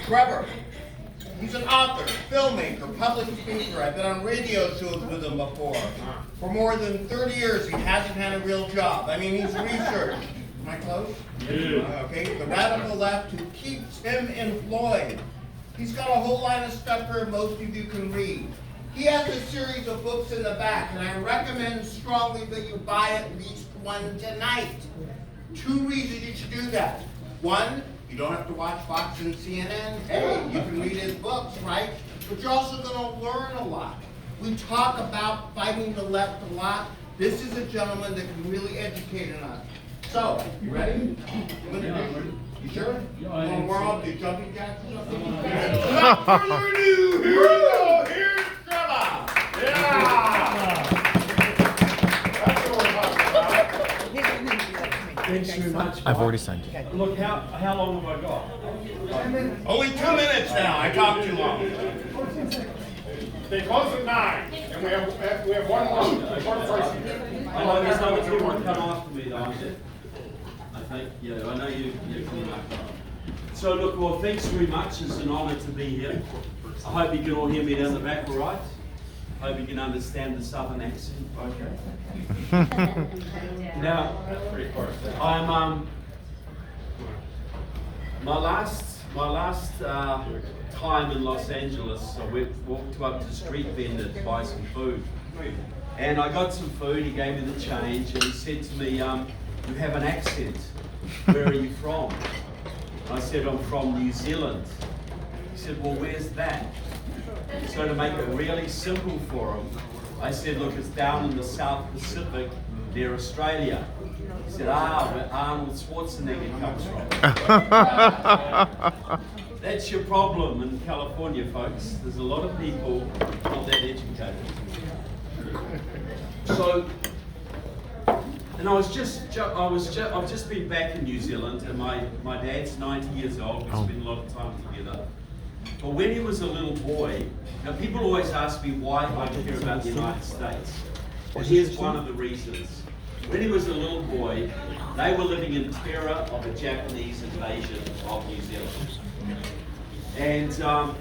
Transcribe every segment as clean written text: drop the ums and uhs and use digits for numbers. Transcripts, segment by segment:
Trevor, he's an author, filmmaker, public speaker. I've been on radio shows with him before. For more than 30 years, he hasn't had a real job. I mean, he's researched. Am I close? Yeah. Okay, the radical left who keeps him employed. He's got a whole line of stuff here most of you can read. He has a series of books in the back, and I recommend strongly that you buy at least one tonight. 2 reasons you should do that. 1, you don't have to watch Fox and CNN. Hey, you can read his books, right? But you're also going to learn a lot. We talk about fighting the left a lot. This is a gentleman that can really educate us. So, you ready? You sure? You want to warm up your jumping jacks or something? Without further ado, here we go. Here's Trevor. Yeah! That's what we're talking about. Thanks very much. I've already signed it. Look, how long have I got? Only 2 minutes now. I talked too long. They close at 9, and we have one person here. I know there's other people that come after me though, aren't there? I think, yeah, I know you're coming after. So look, well, thanks very much. It's an honour to be here. I hope you can all hear me down the back, all right? I hope you can understand the southern accent. Okay. Now, I'm my last time in Los Angeles, I walked up to a street vendor to buy some food. And I got some food, he gave me the change, and he said to me, you have an accent. Where are you from? I said, I'm from New Zealand. He said, well, where's that? So to make it really simple for him, I said, look, it's down in the South Pacific near Australia. He said, where Arnold Schwarzenegger comes from. That's your problem in California, folks. There's a lot of people not that educated. So, and I've just been back in New Zealand, and my dad's 90 years old. We spend a lot of time together. But when he was a little boy, now people always ask me why I care about the United States. And here's one of the reasons. When he was a little boy, they were living in terror of a Japanese invasion of New Zealand. And our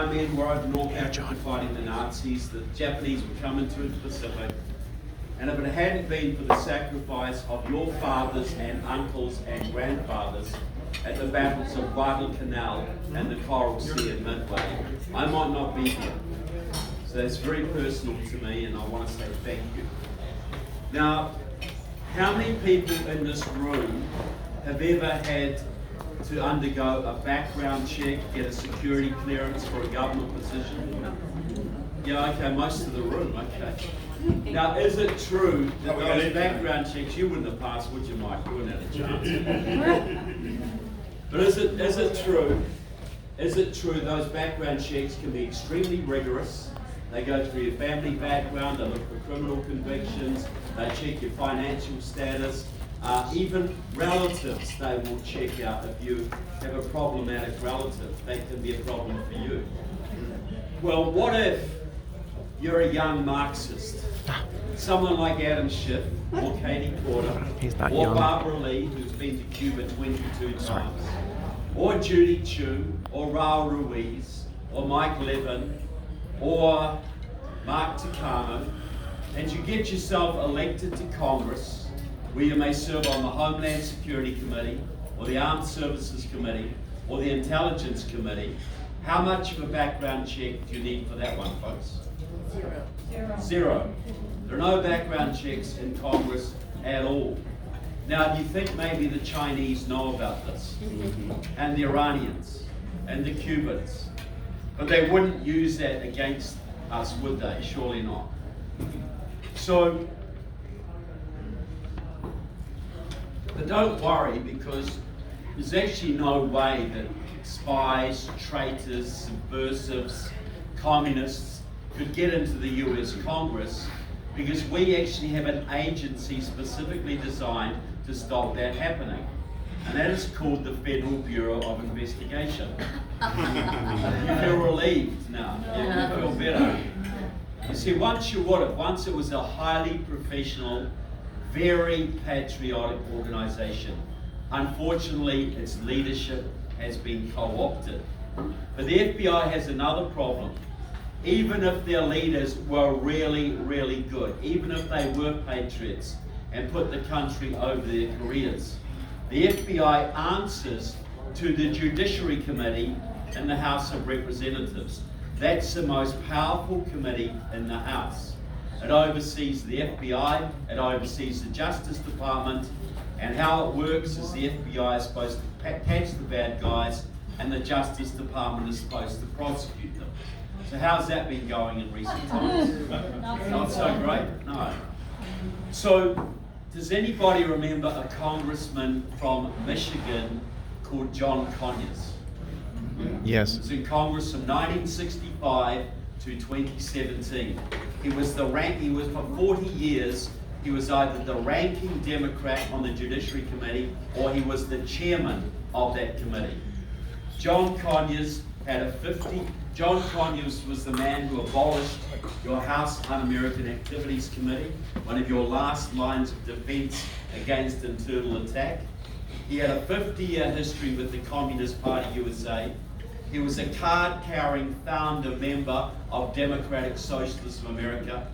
men were over North Africa fighting the Nazis. The Japanese were coming to the Pacific. And if it hadn't been for the sacrifice of your fathers and uncles and grandfathers at the battles of Guadalcanal and the Coral Sea at Midway, I might not be here. So that's very personal to me, and I want to say thank you. Now, how many people in this room have ever had to undergo a background check, get a security clearance for a government position? Yeah, okay, most of the room, okay. Now, is it true that those background checks, you wouldn't have passed, would you, Mike? You wouldn't have a chance. But is it true those background checks can be extremely rigorous? They go through your family background, they look for criminal convictions, they check your financial status, even relatives they will check out. If you have a problematic relative, that can be a problem for you. Well, what if you're a young Marxist? Someone like Adam Schiff, or Katie Porter, or Barbara Lee, who's been to Cuba 22 times, or Judy Chu, or Raul Ruiz, or Mike Levin, or Mark Takano, and you get yourself elected to Congress, where you may serve on the Homeland Security Committee, or the Armed Services Committee, or the Intelligence Committee. How much of a background check do you need for that one, folks? Zero. There are no background checks in Congress at all. Now, do you think maybe the Chinese know about this? And the Iranians, and the Cubans? But they wouldn't use that against us, would they? Surely not. So, but don't worry, because there's actually no way that spies, traitors, subversives, communists could get into the US Congress, because we actually have an agency specifically designed to stop that happening. And that is called the Federal Bureau of Investigation. You feel relieved now. You feel better. You see, once it was a highly professional, very patriotic organization. Unfortunately, its leadership has been co-opted. But the FBI has another problem. Even if their leaders were really, really good, even if they were patriots and put the country over their careers, the FBI answers to the Judiciary Committee in the House of Representatives. That's the most powerful committee in the House. It oversees the FBI, it oversees the Justice Department, and how it works is the FBI is supposed to catch the bad guys and the Justice Department is supposed to prosecute them. So how's that been going in recent times? Not so great? No. So does anybody remember a congressman from Michigan called John Conyers? Yes. He was in Congress from 1965 to 2017. He was for 40 years, he was either the ranking Democrat on the Judiciary Committee or he was the chairman of that committee. John Conyers was the man who abolished your House Un-American Activities Committee, one of your last lines of defense against internal attack. He had a 50-year history with the Communist Party USA. He was a card-carrying founder member of Democratic Socialists of America.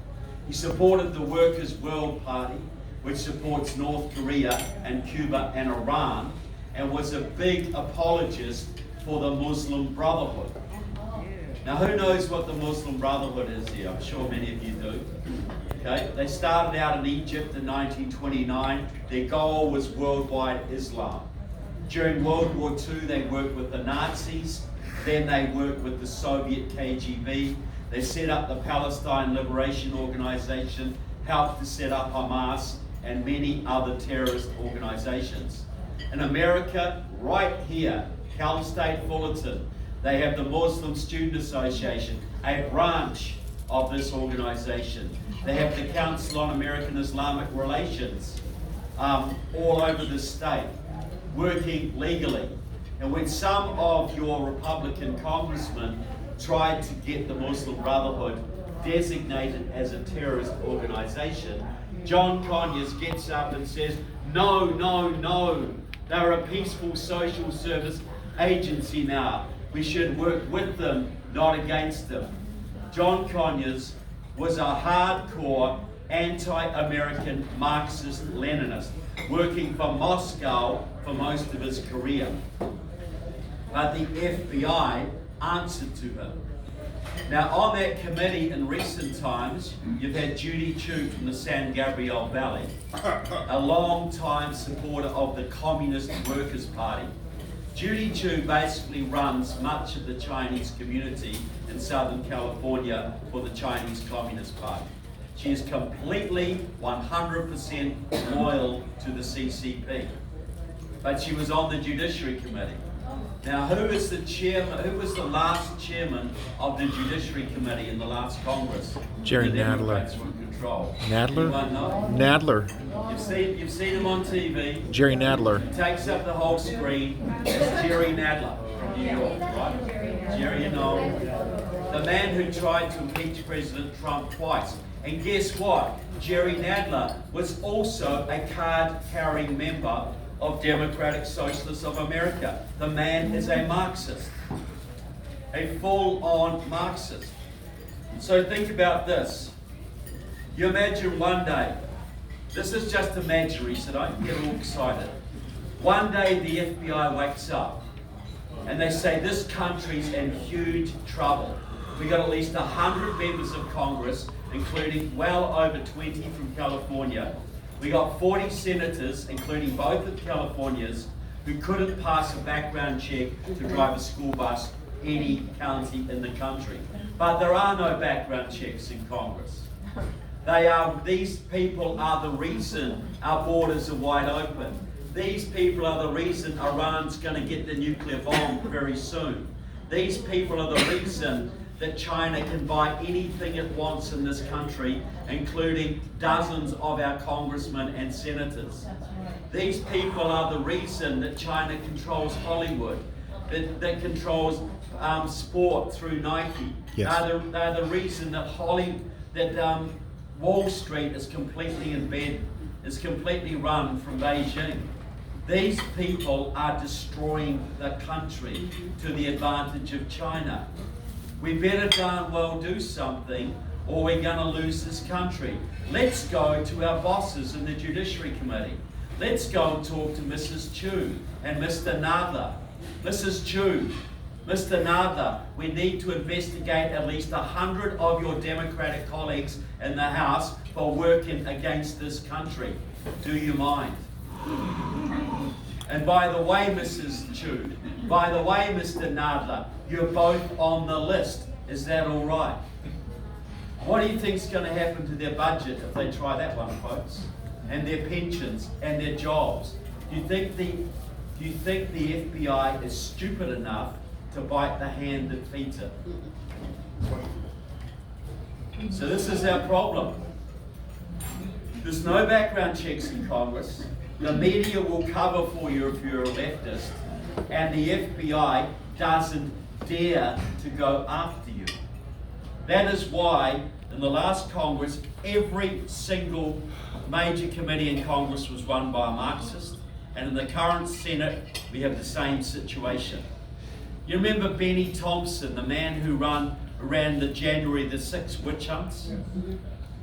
He supported the Workers' World Party, which supports North Korea and Cuba and Iran, and was a big apologist for the Muslim Brotherhood. Now, who knows what the Muslim Brotherhood is here? I'm sure many of you do. Okay? They started out in Egypt in 1929. Their goal was worldwide Islam. During World War II, they worked with the Nazis. Then they worked with the Soviet KGB. They set up the Palestine Liberation Organization, helped to set up Hamas, and many other terrorist organizations. In America, right here, Cal State Fullerton, they have the Muslim Student Association, a branch of this organization. They have the Council on American Islamic Relations, all over the state, working legally. And when some of your Republican congressmen tried to get the Muslim Brotherhood designated as a terrorist organization, John Conyers gets up and says, no, no, no, they're a peaceful social service agency now. We should work with them, not against them. John Conyers was a hardcore anti-American Marxist-Leninist, working for Moscow for most of his career. But the FBI answered to him. Now, on that committee in recent times, you've had Judy Chu from the San Gabriel Valley, a long-time supporter of the Communist Workers' Party. Judy Chu basically runs much of the Chinese community in Southern California for the Chinese Communist Party. She is completely, 100% loyal to the CCP. But she was on the Judiciary Committee. Now, who was the last chairman of the Judiciary Committee in the last Congress? Jerry The Nadler. Democrats were in control. Nadler? Anyone know? Nadler. You've seen him on TV. Jerry Nadler. He takes up the whole screen. It's Jerry Nadler from New York, right? Jerry, you know, the man who tried to impeach President Trump twice. And guess what? Jerry Nadler was also a card-carrying member of Democratic Socialists of America. The man is a Marxist, a full-on Marxist. So think about this. You imagine one day, this is just imaginary, so don't get all excited. One day the FBI wakes up and they say this country's in huge trouble. We got at least 100 members of Congress, including well over 20 from California. We got 40 senators, including both of California's, who couldn't pass a background check to drive a school bus any county in the country. But there are no background checks in Congress. These people are the reason our borders are wide open. These people are the reason Iran's going to get the nuclear bomb very soon. These people are the reason that China can buy anything it wants in this country, including dozens of our congressmen and senators. These people are the reason that China controls Hollywood, that controls sport through Nike. Yes. They're the reason that Wall Street is completely in bed, is completely run from Beijing. These people are destroying the country to the advantage of China. We better darn well do something, or we're going to lose this country. Let's go to our bosses in the Judiciary Committee. Let's go and talk to Mrs. Chu and Mr. Nather. Mrs. Chu, Mr. Nather, we need to investigate at least 100 of your Democratic colleagues in the House for working against this country. Do you mind? And by the way, Mrs. Chu, by the way, Mr. Nadler, you're both on the list. Is that all right? What do you think's going to happen to their budget if they try that one, folks? And their pensions and their jobs? Do you think the FBI is stupid enough to bite the hand that feeds it? So this is our problem. There's no background checks in Congress. The media will cover for you if you're a leftist, and the FBI doesn't dare to go after you. That is why in the last Congress, every single major committee in Congress was run by a Marxist, and in the current Senate, we have the same situation. You remember Benny Thompson, the man who ran the January the 6th witch hunts?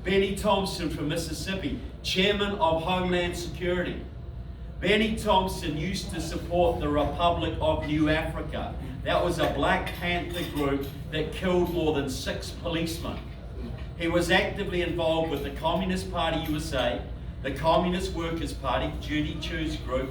Benny Thompson from Mississippi, chairman of Homeland Security. Benny Thompson used to support the Republic of New Africa. That was a Black Panther group that killed more than 6 policemen. He was actively involved with the Communist Party USA, the Communist Workers' Party, Judy Chu's group,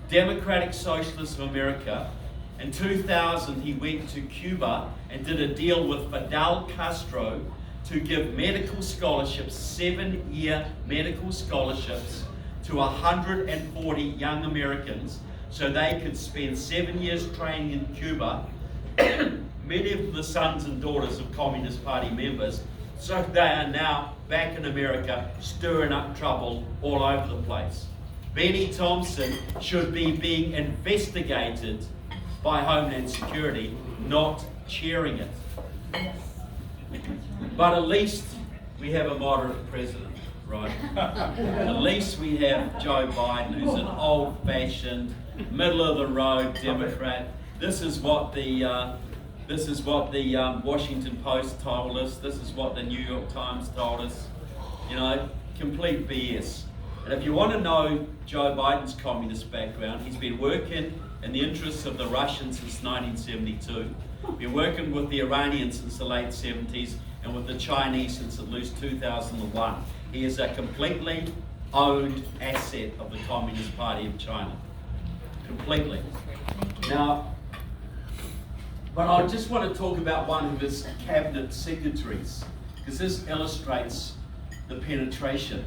Democratic Socialists of America. In 2000, he went to Cuba and did a deal with Fidel Castro to give medical scholarships, 7-year medical scholarships, to 140 young Americans so they could spend 7 years training in Cuba, many of them the sons and daughters of Communist Party members, so they are now back in America stirring up trouble all over the place. Benny Thompson should be being investigated by Homeland Security, not cheering it. But at least we have a moderate president, right? At least we have Joe Biden, who's an old-fashioned, middle-of-the-road Democrat. This is what the Washington Post told us. This is what the New York Times told us. You know, complete BS. And if you want to know Joe Biden's communist background, he's been working in the interests of the Russians since 1972. Been working with the Iranians since the late 70s and with the Chinese since at least 2001. He is a completely owned asset of the Communist Party of China. Completely. Now, but I just want to talk about one of his cabinet secretaries, because this illustrates the penetration.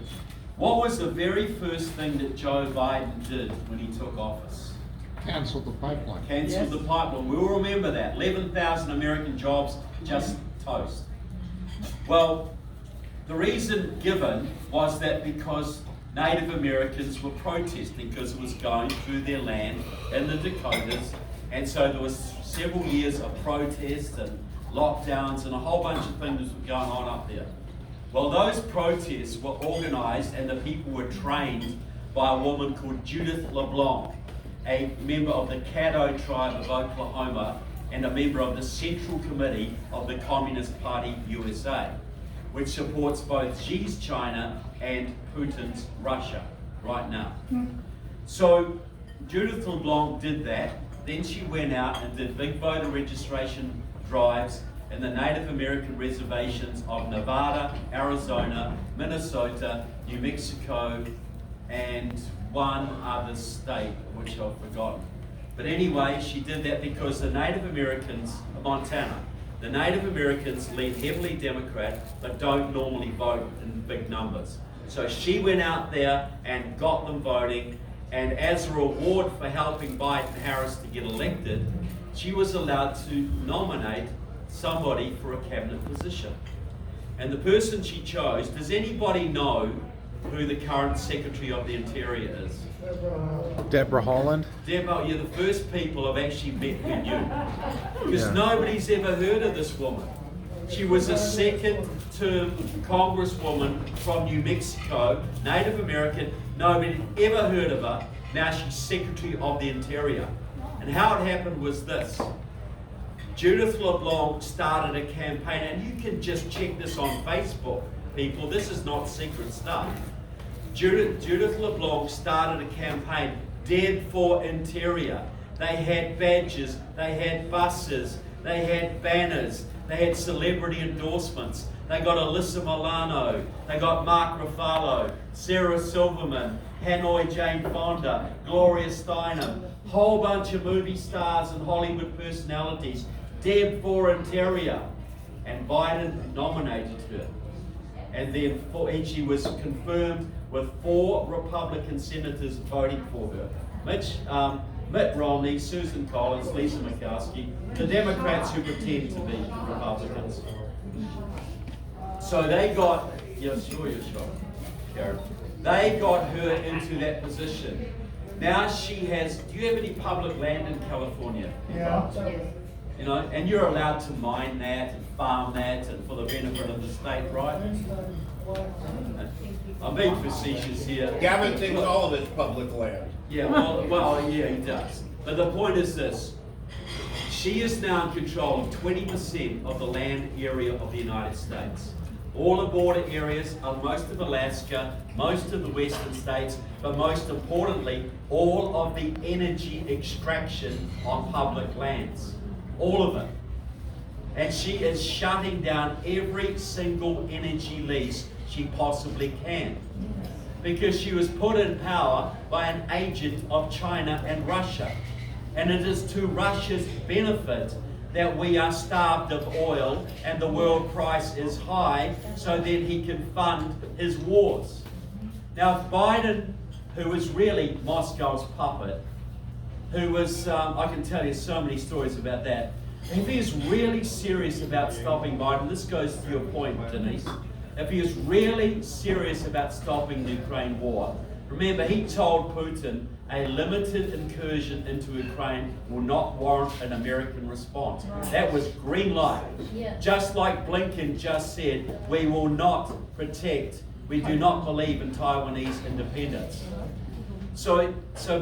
What was the very first thing that Joe Biden did when he took office? Cancelled the pipeline. Cancelled the pipeline. We will remember that. 11,000 American jobs just toast. Well, the reason given was that because Native Americans were protesting because it was going through their land in the Dakotas, and so there was several years of protests and lockdowns and a whole bunch of things were going on up there. Well, those protests were organised and the people were trained by a woman called Judith LeBlanc, a member of the Caddo tribe of Oklahoma and a member of the Central Committee of the Communist Party USA, which supports both Xi's China and Putin's Russia right now. So Judith LeBlanc did that. Then she went out and did big voter registration drives in the Native American reservations of Nevada, Arizona, Minnesota, New Mexico, and one other state, which I've forgotten. But anyway, she did that because the Native Americans, Montana, the Native Americans lean heavily Democrat, but don't normally vote in big numbers. So she went out there and got them voting, and as a reward for helping Biden Harris to get elected, she was allowed to nominate somebody for a cabinet position. And the person she chose, does anybody know who the current Secretary of the Interior is? Deborah Haaland? Deborah, you're the first people I've actually met who knew. Because nobody's ever heard of this woman. She was a second-term congresswoman from New Mexico, Native American. Nobody ever heard of her. Now she's Secretary of the Interior. And how it happened was this. Judith LeBlanc started a campaign, and you can just check this on Facebook, people. This is not secret stuff. Judith LeBlanc started a campaign, Dead for Interior. They had badges, they had buses, they had banners, they had celebrity endorsements. They got Alyssa Milano, they got Mark Ruffalo, Sarah Silverman, Hanoi Jane Fonda, Gloria Steinem, whole bunch of movie stars and Hollywood personalities. Deb for Interior, and Biden nominated her. And then she was confirmed with 4 Republican senators voting for her. Mitt Romney, Susan Collins, Lisa Murkowski, the Democrats who pretend to be Republicans. So they got, you're sure, Karen. They got her into that position. Now she has, do you have any public land in California? Yeah. You know, and you're allowed to mine that and farm that and for the benefit of the state, right? I'm being facetious here. Gavin thinks all of it's public land. Yeah, well, yeah, he does. But the point is this. She is now in control of 20% of the land area of the United States. All the border areas of most of Alaska, most of the western states, but most importantly, all of the energy extraction on public lands. All of it. And she is shutting down every single energy lease she possibly can. Because she was put in power by an agent of China and Russia. And it is to Russia's benefit that we are starved of oil and the world price is high so that he can fund his wars. Now, if Biden, who is really Moscow's puppet, who was, I can tell you so many stories about that, if he is really serious about stopping Biden, this goes to your point, Denise, if he is really serious about stopping the Ukraine war, remember he told Putin a limited incursion into Ukraine will not warrant an American response. That was green light. Yeah. Just like Blinken just said, we will not protect, we do not believe in Taiwanese independence. So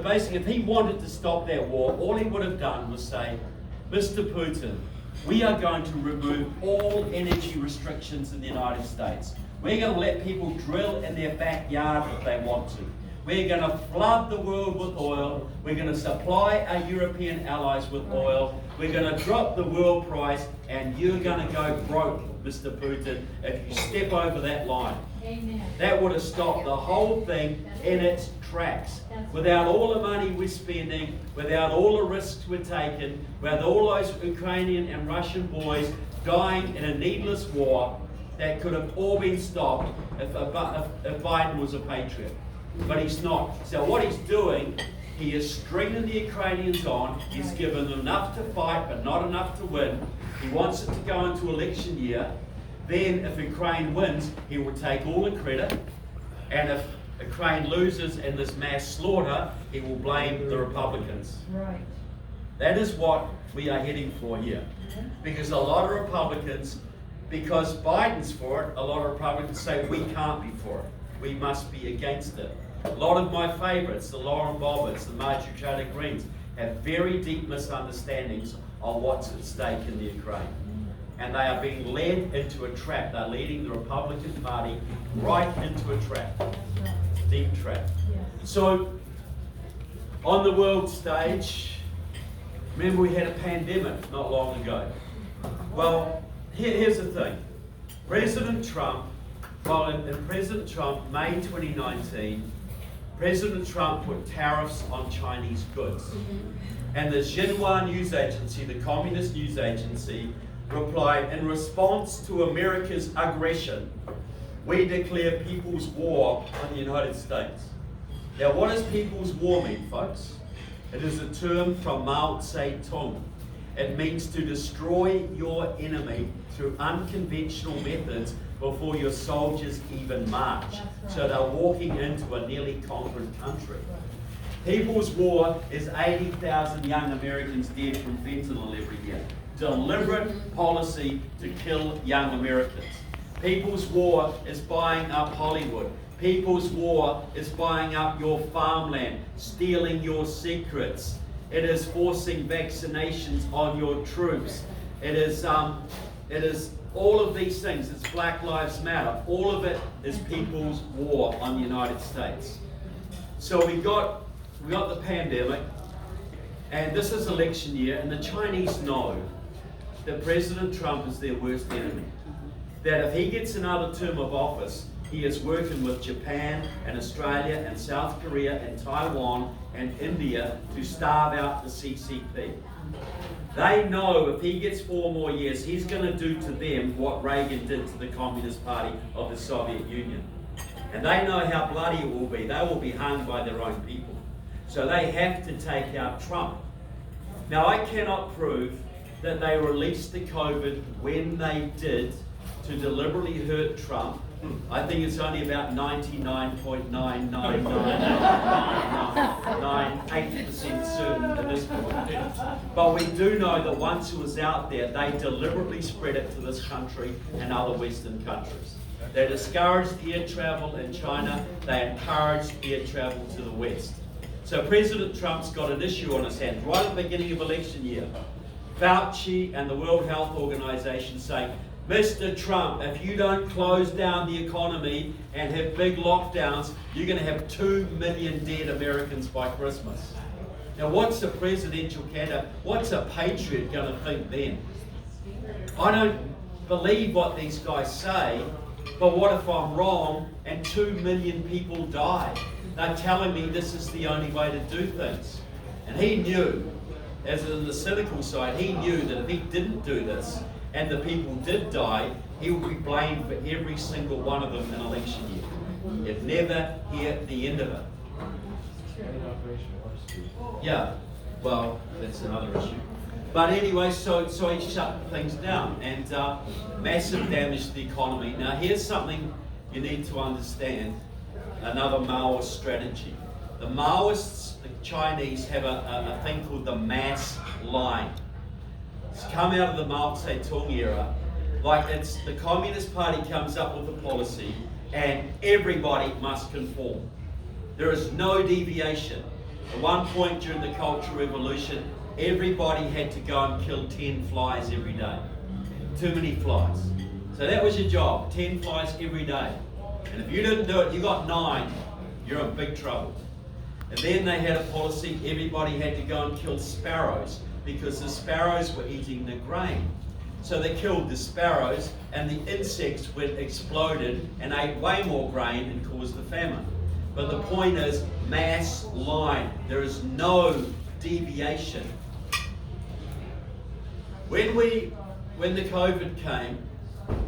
basically, if he wanted to stop that war, all he would have done was say, Mr. Putin, we are going to remove all energy restrictions in the United States. We're going to let people drill in their backyard if they want to. We're going to flood the world with oil. We're going to supply our European allies with oil. We're going to drop the world price, and you're going to go broke, Mr. Putin, if you step over that line. Amen. That would have stopped the whole thing in its tracks. Without all the money we're spending, without all the risks we're taking, without all those Ukrainian and Russian boys dying in a needless war that could have all been stopped if Biden was a patriot. But he's not. So what he's doing, he is stringing the Ukrainians on. He's given them enough to fight, but not enough to win. He wants it to go into election year. Then if Ukraine wins, he will take all the credit. And if Ukraine loses in this mass slaughter, he will blame the Republicans. Right. That is what we are heading for here. Because a lot of Republicans, because Biden's for it, a lot of Republicans say we can't be for it. We must be against it. A lot of my favorites, the Lauren Bobbitt's, the Marjorie Taylor Greenes, have very deep misunderstandings on what's at stake in the Ukraine. And they are being led into a trap. They're leading the Republican Party right into a trap. Deep trap. So, on the world stage, remember we had a pandemic not long ago. Well, here's the thing. President Trump, in President Trump, May 2019, President Trump put tariffs on Chinese goods. And the Xinhua news agency, the communist news agency, replied, in response to America's aggression, we declare people's war on the United States. Now, what does people's war mean, folks? It is a term from Mao Zedong. It means to destroy your enemy through unconventional methods before your soldiers even march. So they're walking into a nearly conquered country. People's war is 80,000 young Americans dead from fentanyl every year. Deliberate policy to kill young Americans. People's war is buying up Hollywood. People's war is buying up your farmland, stealing your secrets. It is forcing vaccinations on your troops. It is all of these things. It's Black Lives Matter. All of it is people's war on the United States. So we got the pandemic, and this is election year, and the Chinese know that President Trump is their worst enemy. That if he gets another term of office, he is working with Japan and Australia and South Korea and Taiwan and India to starve out the CCP. They know if he gets 4 more years, he's going to do to them what Reagan did to the Communist Party of the Soviet Union. And they know how bloody it will be. They will be hung by their own people. So they have to take out Trump. Now, I cannot prove that they released the COVID when they did to deliberately hurt Trump. I think it's only about 99.99998% certain at this point. But we do know that once it was out there, they deliberately spread it to this country and other Western countries. They discouraged air travel in China. They encouraged air travel to the West. So President Trump's got an issue on his hands right at the beginning of election year. Fauci and the World Health Organization say, Mr. Trump, if you don't close down the economy and have big lockdowns, you're going to have 2 million dead Americans by Christmas. Now, what's a presidential candidate, what's a patriot going to think then? I don't believe what these guys say, but what if I'm wrong and 2 million people die? They're telling me this is the only way to do things. And he knew, as in the cynical side, he knew that if he didn't do this, and the people did die, he would be blamed for every single one of them in election year. You'd never hear the end of it. Yeah, well, that's another issue. But anyway, so he shut things down, and massive damage to the economy. Now, here's something you need to understand, another Maoist strategy. The Maoists, the Chinese, have a thing called the mass line. It's come out of the Mao Zedong era. Like the Communist Party comes up with a policy and everybody must conform. There is no deviation. At one point during the Cultural Revolution, everybody had to go and kill 10 flies every day. Too many flies. So that was your job, 10 flies every day. And if you didn't do it, you got 9, you're in big trouble. And then they had a policy, everybody had to go and kill sparrows, because the sparrows were eating the grain. So they killed the sparrows, and the insects exploded and ate way more grain and caused the famine. But the point is, mass line. There is no deviation. When the COVID came,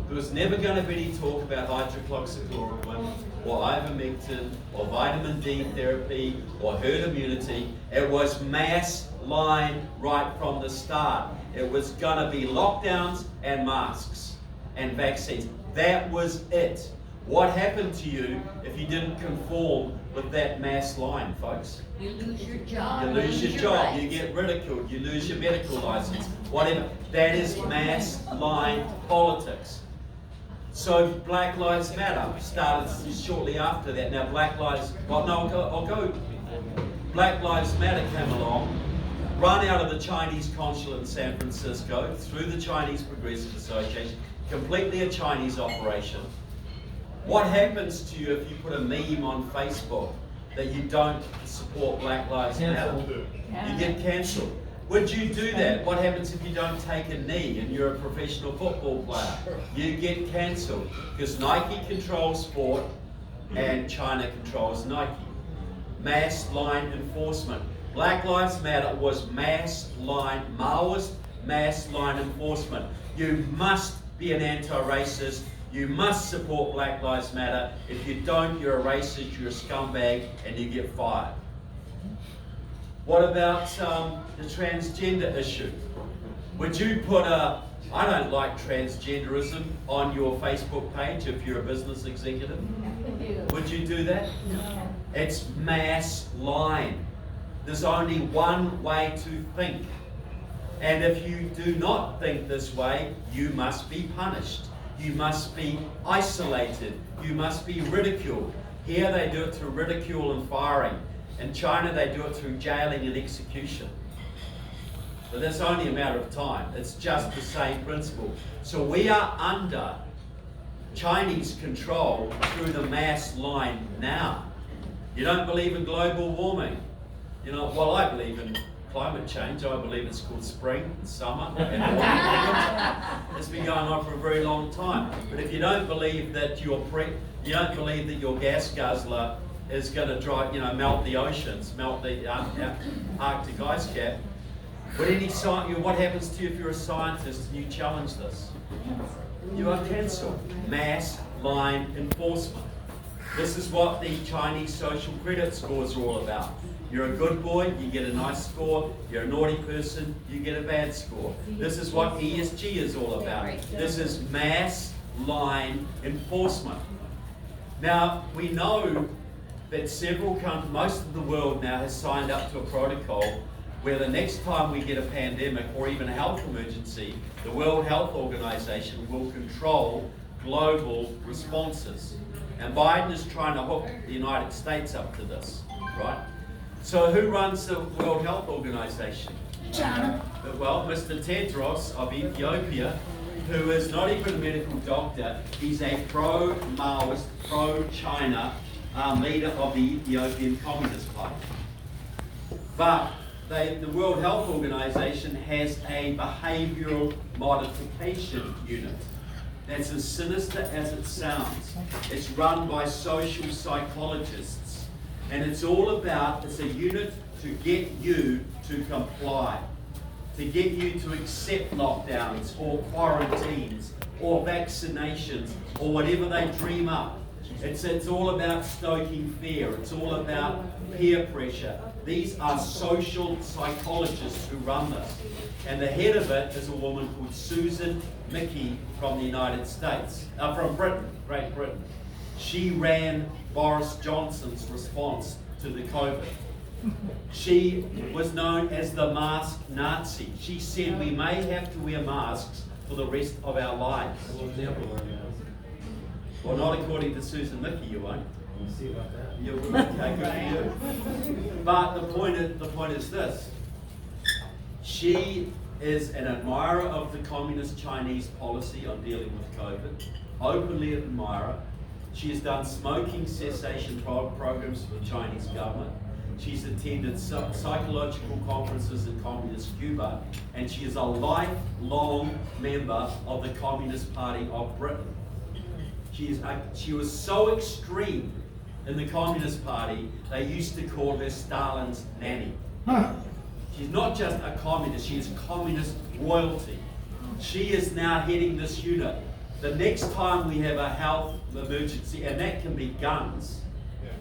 there was never going to be any talk about hydroxychloroquine or ivermectin or vitamin D therapy or herd immunity. It was mass line right from the start. It was going to be lockdowns and masks and vaccines. That was it. What happened to you if you didn't conform with that mass line, folks? You lose your job. You lose your job, you get ridiculed, you lose your medical license, whatever. That is mass line politics. So Black Lives Matter started shortly after that. Now Black Lives Matter came along, run out of the Chinese consulate in San Francisco, through the Chinese Progressive Association, completely a Chinese operation. What happens to you if you put a meme on Facebook that you don't support Black Lives Matter? You get cancelled. Would you do that? What happens if you don't take a knee and you're a professional football player? You get cancelled because Nike controls sport and China controls Nike. Mass line enforcement. Black Lives Matter was mass line, Maoist mass line enforcement. You must be an anti-racist. You must support Black Lives Matter. If you don't, you're a racist, you're a scumbag, and you get fired. What about the transgender issue? Would you put I don't like transgenderism on your Facebook page if you're a business executive? Would you do that? No. It's mass line. There's only one way to think. And if you do not think this way, you must be punished. You must be isolated. You must be ridiculed. Here they do it through ridicule and firing. In China they do it through jailing and execution. But that's only a matter of time. It's just the same principle. So we are under Chinese control through the mass line now. You don't believe in global warming? You know, well, I believe in climate change. I believe it's called spring and summer and autumn. It's been going on for a very long time. But if you don't believe that you don't believe that your gas guzzler is going to melt the oceans, melt the Arctic ice cap, what happens to you if you're a scientist and you challenge this? You are cancelled. Mass line enforcement. This is what the Chinese social credit scores are all about. You're a good boy, you get a nice score. You're a naughty person, you get a bad score. This is what ESG is all about. This is mass line enforcement. Now, we know that several countries, most of the world now has signed up to a protocol where the next time we get a pandemic or even a health emergency, the World Health Organization will control global responses. And Biden is trying to hook the United States up to this, right? So who runs the World Health Organization? China. Well, Mr. Tedros of Ethiopia, who is not even a medical doctor, he's a pro-Maoist, pro-China leader of the Ethiopian Communist Party. But the World Health Organization has a behavioral modification unit. That's as sinister as it sounds. It's run by social psychologists. And it's a unit to get you to comply, to get you to accept lockdowns or quarantines or vaccinations or whatever they dream up. It's all about stoking fear. It's all about peer pressure. These are social psychologists who run this. And the head of it is a woman called Susan Mickey from the United States, from Britain, Great Britain. She ran Boris Johnson's response to the COVID. She was known as the mask Nazi. She said we may have to wear masks for the rest of our lives. Well, not according to Susan Mickey, you won't. You will. Okay, good for you. But the point is this. She is an admirer of the communist Chinese policy on dealing with COVID, openly an admirer. She has done smoking cessation programs for the Chinese government. She's attended psychological conferences in communist Cuba, and she is a lifelong member of the Communist Party of Britain. She was so extreme in the Communist Party, they used to call her Stalin's nanny. She's not just a communist, she is communist royalty. She is now heading this unit. The next time we have a health emergency, and that can be guns,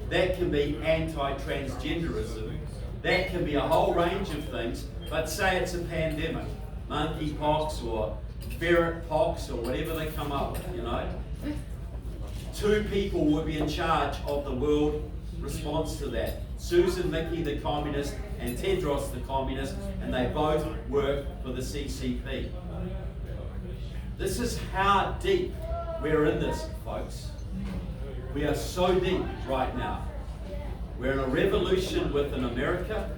that can be anti-transgenderism, that can be a whole range of things, but say it's a pandemic, monkeypox or ferret pox or whatever they come up with, you know. 2 people would be in charge of the world response to that. Susan Mickey, the communist, and Tedros, the communist, and they both work for the CCP. This is how deep we're in this, folks. We are so deep right now. We're in a revolution within America,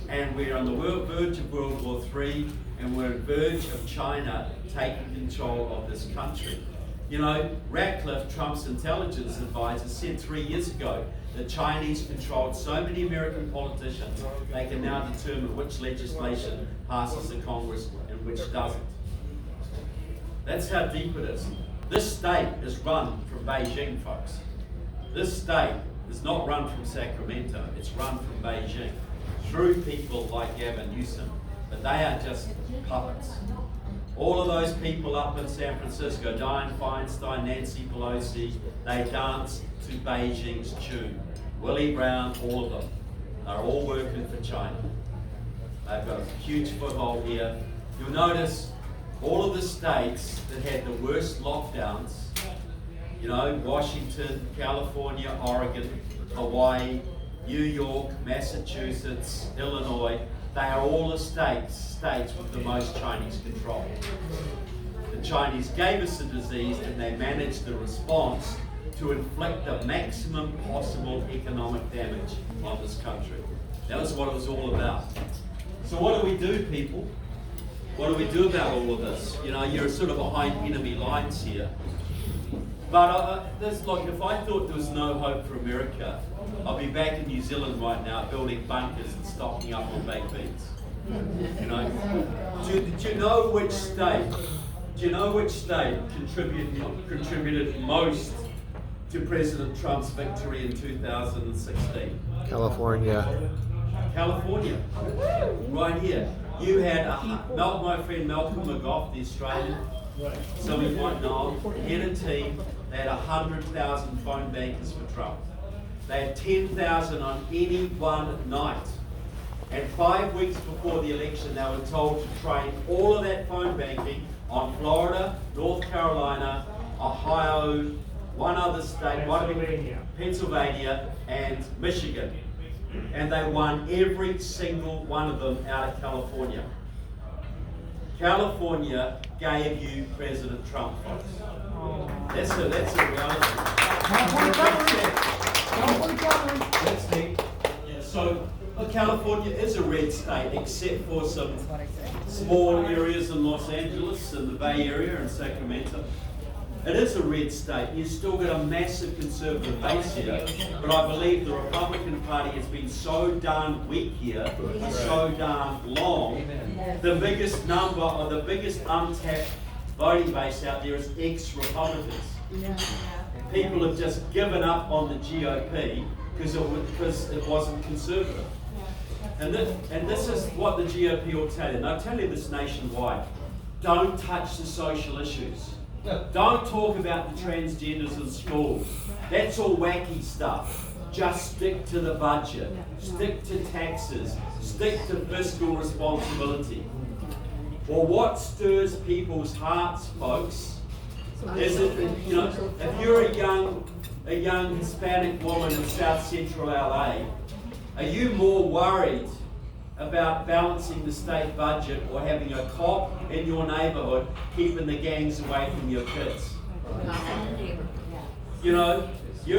and we're on the verge of World War III, and we're on the verge of China taking control of this country. You know, Ratcliffe, Trump's intelligence advisor, said 3 years ago that Chinese controlled so many American politicians, they can now determine which legislation passes the Congress and which doesn't. That's how deep it is. This state is run from Beijing, folks. This state is not run from Sacramento, it's run from Beijing through people like Gavin Newsom, but they are just puppets. All of those people up in San Francisco, Dianne Feinstein, Nancy Pelosi, they dance to Beijing's tune. Willie Brown, all of them, are all working for China. They've got a huge foothold here. You'll notice all of the states that had the worst lockdowns, you know, Washington, California, Oregon, Hawaii, New York, Massachusetts, Illinois, they are all the states with the most Chinese control. The Chinese gave us the disease and they managed the response to inflict the maximum possible economic damage on this country. That was what it was all about. So what do we do, people? What do we do about all of this? You know, you're sort of behind enemy lines here. But look, if I thought there was no hope for America, I'd be back in New Zealand right now building bunkers and stocking up on baked beans. You know, do you know which state? Do you know which state contributed most to President Trump's victory in 2016? California. California, right here. You had my friend Malcolm McGough, the Australian. Some of you might know him. He had a team. They had 100,000 phone bankers for Trump. They had 10,000 on any one night. And 5 weeks before the election, they were told to train all of that phone banking on Florida, North Carolina, Ohio, one other state, Pennsylvania, and Michigan. And they won every single one of them out of California. California gave you President Trump, folks. That's a reality. That's it. Yeah, so California is a red state, except for some small areas in Los Angeles and the Bay Area and Sacramento. It is a red state. You've still got a massive conservative base here, but I believe the Republican Party has been so darn weak here for so darn long. The biggest number, or the biggest untapped voting base out there is ex-Republicans. People have just given up on the GOP because it wasn't conservative. And this is what the GOP will tell you. And they'll tell you this nationwide. Don't touch the social issues. Don't talk about the transgenders in school. That's all wacky stuff. Just stick to the budget. Stick to taxes. Stick to fiscal responsibility. Well, what stirs people's hearts, folks, is it, you know, if you're a young Hispanic woman in South Central LA, are you more worried about balancing the state budget or having a cop in your neighborhood keeping the gangs away from your kids? You know, you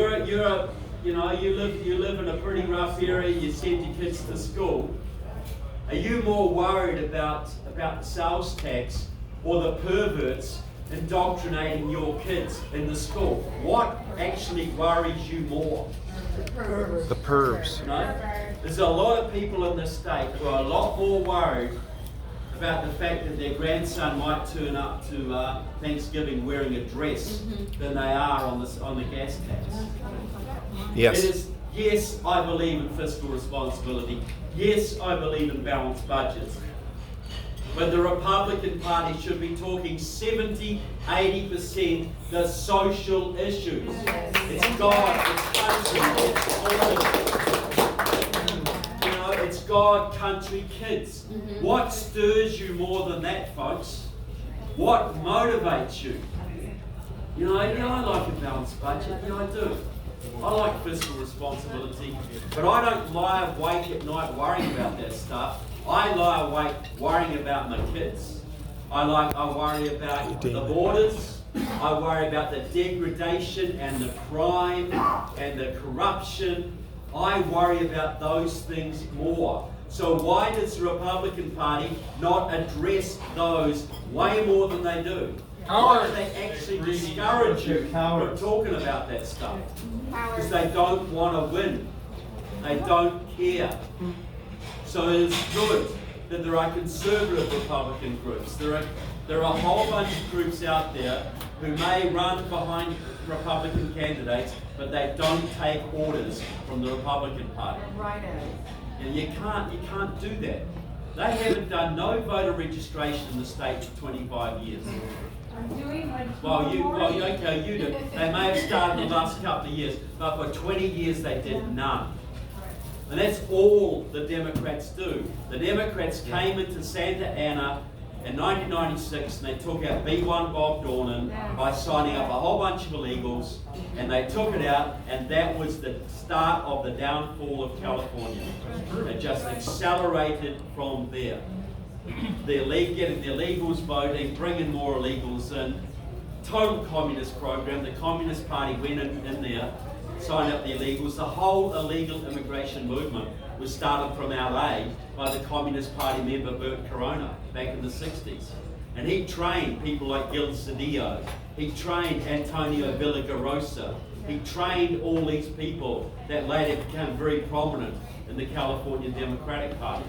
live in a pretty rough area, you send your kids to school. Are you more worried about the sales tax or the perverts indoctrinating your kids in the school? What actually worries you more? The pervs. You know? There's a lot of people in this state who are a lot more worried about the fact that their grandson might turn up to Thanksgiving wearing a dress than they are on the gas tax. Yes. It is, yes, I believe in fiscal responsibility. Yes, I believe in balanced budgets. But the Republican Party should be talking 70, 80% the social issues. It's God, it's country, it's you know, it's God, country, kids. What stirs you more than that, folks? What motivates you? You know, I like a balanced budget. Yeah, I do. I like fiscal responsibility, but I don't lie awake at night worrying about that stuff. I lie awake worrying about my kids. I worry about the borders. I worry about the degradation and the crime and the corruption. I worry about those things more. So why does the Republican Party not address those way more than they do? Why do they actually discourage you from talking about that stuff? Because they don't want to win. They don't care. So it is good that there are conservative Republican groups. There are a whole bunch of groups out there who may run behind Republican candidates, but they don't take orders from the Republican Party. And you can't do that. They haven't done no voter registration in the state for 25 years. Well, you do. They may have started the last couple of years, but for 20 years they did none. And that's all the Democrats do. The Democrats came into Santa Ana in 1996 and they took out B1 Bob Dornan by signing up a whole bunch of illegals, and they took it out, and that was the start of the downfall of California. It just accelerated from there. Getting the illegals voting, bringing more illegals in. total communist program. The Communist Party went in there, signed up the illegals. The whole illegal immigration movement was started from LA by the Communist Party member Bert Corona back in the 60s. And he trained people like Gil Cedillo. He trained Antonio Villagrosa. He trained all these people that later became very prominent in the California Democratic Party.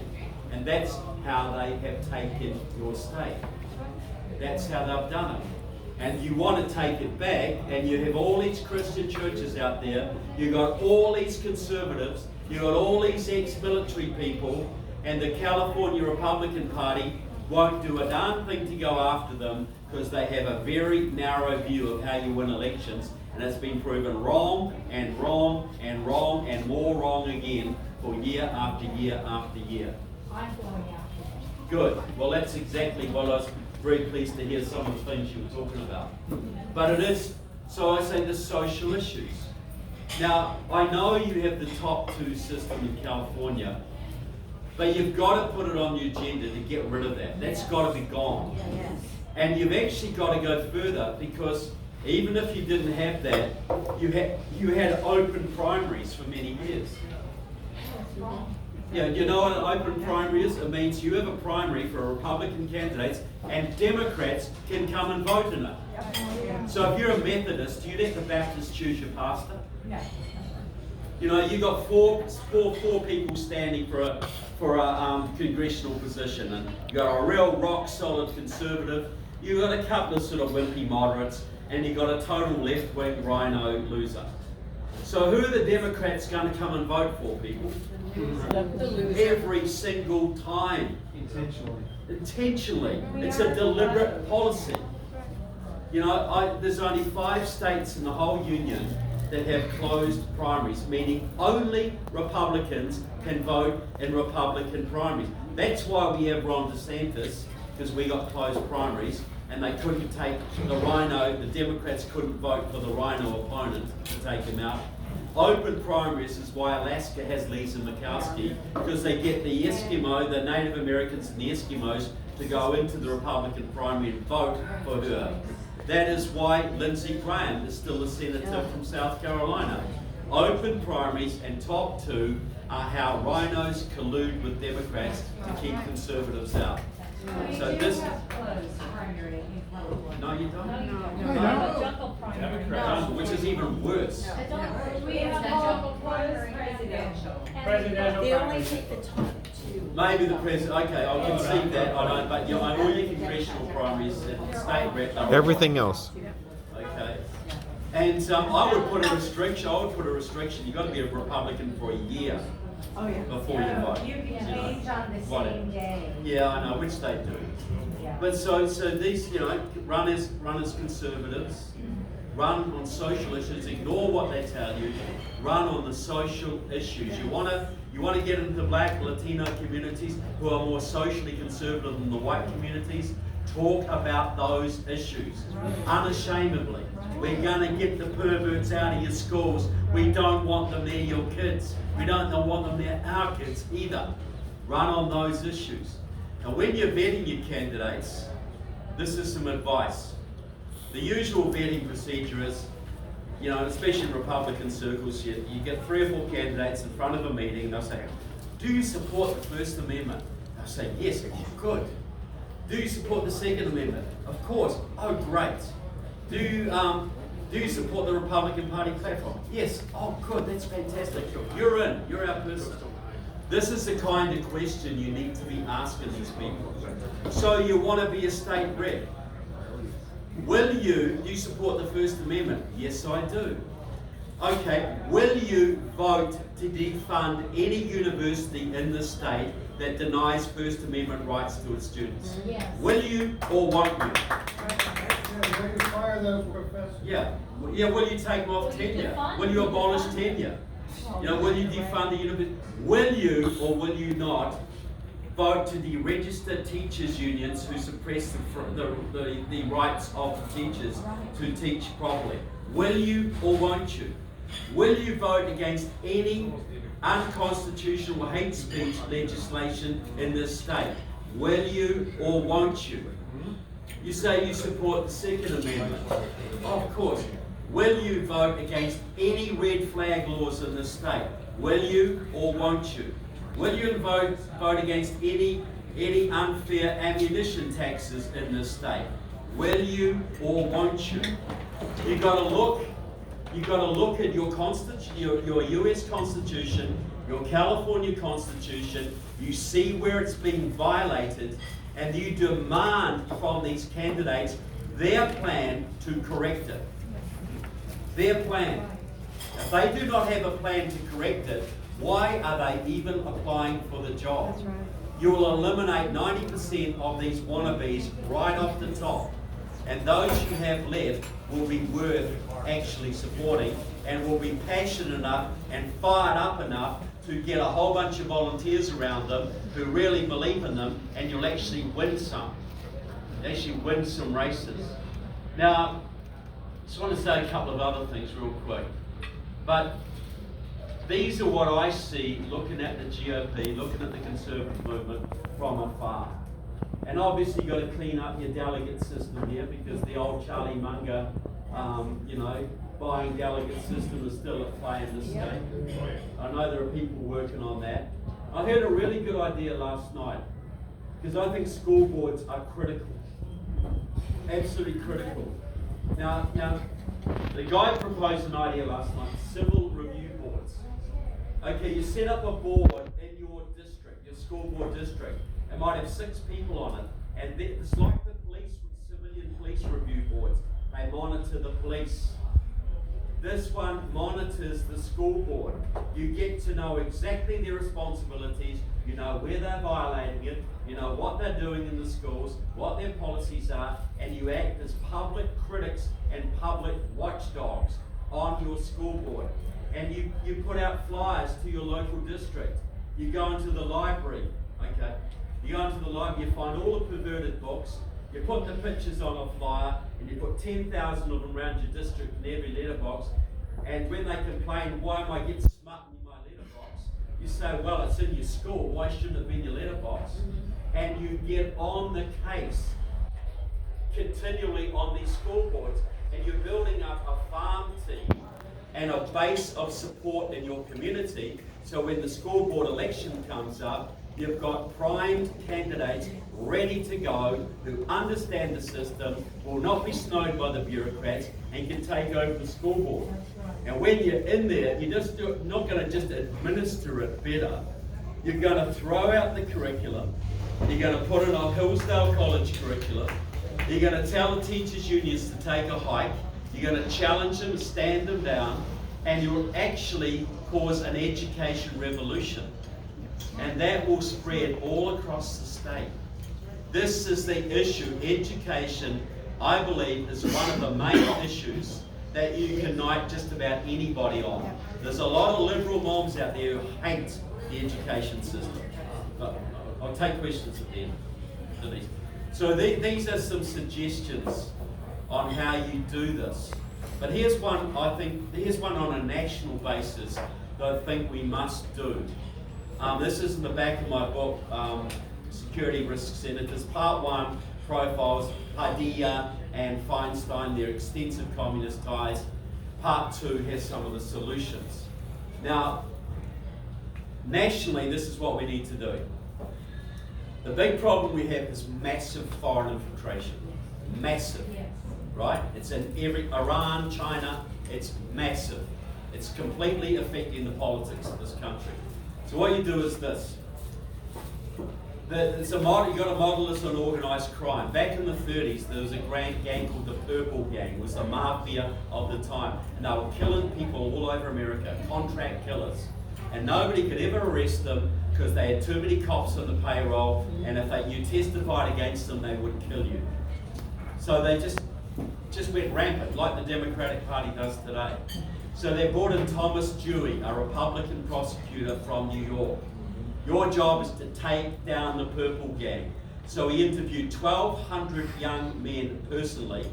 And that's how they have taken your state. That's how they've done it. And you want to take it back, and you have all these Christian churches out there, you've got all these conservatives, you've got all these ex-military people, and the California Republican Party won't do a darn thing to go after them because they have a very narrow view of how you win elections, and it's been proven wrong and wrong and wrong and more wrong again for year after year after year. I'm going out. Good. Well, that's exactly what I was very pleased to hear some of the things you were talking about. But it is, so I say, the social issues. Now, I know you have the top two system in California, but you've got to put it on the agenda to get rid of that. That's got to be gone. And you've actually got to go further, because even if you didn't have that, you had open primaries for many years. Yeah, you know what an open primary is? It means you have a primary for Republican candidates and Democrats can come and vote in it. So if you're a Methodist, do you let the Baptists choose your pastor? No. You know, you got four people standing for a congressional position, and you got a real rock solid conservative, you got a couple of sort of wimpy moderates, and you got a total left wing rhino loser. So who are the Democrats going to come and vote for, people? Every single time. Intentionally. It's a deliberate policy. You know, there's only 5 states in the whole union that have closed primaries, meaning only Republicans can vote in Republican primaries. That's why we have Ron DeSantis, because we got closed primaries, and they couldn't take the rhino, the Democrats couldn't vote for the rhino opponent to take him out. Open primaries is why Alaska has Lisa Murkowski, because they get the Eskimo, the Native Americans and the Eskimos to go into the Republican primary and vote for her. That is why Lindsey Graham is still a senator from South Carolina. Open primaries and top 2 are how rhinos collude with Democrats to keep conservatives out. So this. No, you don't. No. Democrats, which is even worse. We have local presidential. They only take the top 2. Maybe the president. Okay, I'll concede that. I don't. But you know, all your congressional primaries and state rep. Everything else. Okay. And I would put a restriction. You've got to be a Republican for a year before you vote. You can change on the same day. Yeah, I know, which they do. But so these, you know, run as conservatives, run on social issues, ignore what they tell you, run on the social issues. You want to get into the Black, Latino communities who are more socially conservative than the white communities. Talk about those issues unashamedly. We're going to get the perverts out of your schools. We don't want them near your kids. We don't want them near our kids either. Run on those issues. And when you're vetting your candidates, this is some advice. The usual vetting procedure is, you know, especially in Republican circles, you get 3 or 4 candidates in front of a meeting, and they'll say, do you support the First Amendment? They'll say, yes. Oh, good. Do you support the Second Amendment? Of course. Oh, great. Do you support the Republican Party platform? Yes. Oh, good. That's fantastic. You're in. You're our person. This is the kind of question you need to be asking these people. So you want to be a state rep. Do you support the First Amendment? Yes, I do. Okay, will you vote to defund any university in the state that denies First Amendment rights to its students? Yes. Will you or won't you? Will you fire those professors? Yeah, will you take them off tenure? Will you abolish tenure? You know, will you defund the university? Will you or will you not vote to deregister teachers' unions who suppress the rights of the teachers to teach properly? Will you or won't you? Will you vote against any unconstitutional hate speech legislation in this state? Will you or won't you? You say you support the Second Amendment. Of course. Will you vote against any red flag laws in this state? Will you or won't you? Will you vote against any unfair ammunition taxes in this state? Will you or won't you? You got to look at your US Constitution, your California Constitution. You see where it's being violated, and you demand from these candidates their plan to correct it. Their plan. If they do not have a plan to correct it, why are they even applying for the job? You will eliminate 90% of these wannabes right off the top. And those you have left will be worth actually supporting and will be passionate enough and fired up enough to get a whole bunch of volunteers around them who really believe in them, and you'll actually win some. Actually win some races. Now, I just want to say a couple of other things real quick. But these are what I see looking at the GOP, looking at the Conservative movement from afar. And obviously you've got to clean up your delegate system here, because the old Charlie Munger, buying delegate system is still at play in this state. I know there are people working on that. I heard a really good idea last night, because I think school boards are critical. Absolutely critical. Now, the guy proposed an idea last night, civil review boards. Okay, you set up a board in your district, your school board district. It might have 6 people on it, and it's like the civilian police review boards. They monitor the police. This one monitors the school board. You get to know exactly their responsibilities, you know where they're violating it, you know what they're doing in the schools, what their policies are, and you act as public critics and public watchdogs on your school board. And you put out flyers to your local district. You go into the library, okay? You go into the library, you find all the perverted books, you put the pictures on a flyer, and you put 10,000 of them around your district in every letterbox. And when they complain, why am I getting smut in my letterbox? You say, well, it's in your school, why shouldn't it be in your letterbox? And you get on the case continually on these school boards, and you're building up a farm team and a base of support in your community, so when the school board election comes up, you've got primed candidates ready to go who understand the system, will not be snowed by the bureaucrats, and can take over the school board. And when you're in there, you're not going to just administer it better. You're going to throw out the curriculum. You're going to put it on Hillsdale College curriculum. You're going to tell the teachers' unions to take a hike. You're going to challenge them, stand them down, and you'll actually cause an education revolution. And that will spread all across the state. This is the issue. Education, I believe, is one of the main issues that you can unite just about anybody on. There's a lot of liberal moms out there who hate the education system. But I'll take questions at the end. So these are some suggestions on how you do this. But here's one on a national basis that I think we must do. This is in the back of my book, Security Risk Senators. Part 1 profiles Padilla and Feinstein, their extensive communist ties. Part 2 has some of the solutions. Now, nationally, this is what we need to do. The big problem we have is massive foreign infiltration. Massive, right? It's in Iran, China, it's massive. It's completely affecting the politics of this country. So what you do is this. It's a model, you've got to model this on organised crime. Back in the 30s, there was a gang called the Purple Gang. It was the mafia of the time. And they were killing people all over America, contract killers. And nobody could ever arrest them because they had too many cops on the payroll, and if you testified against them, they would kill you. So they just went rampant, like the Democratic Party does today. So they brought in Thomas Dewey, a Republican prosecutor from New York. Your job is to take down the Purple Gang. So he interviewed 1,200 young men personally,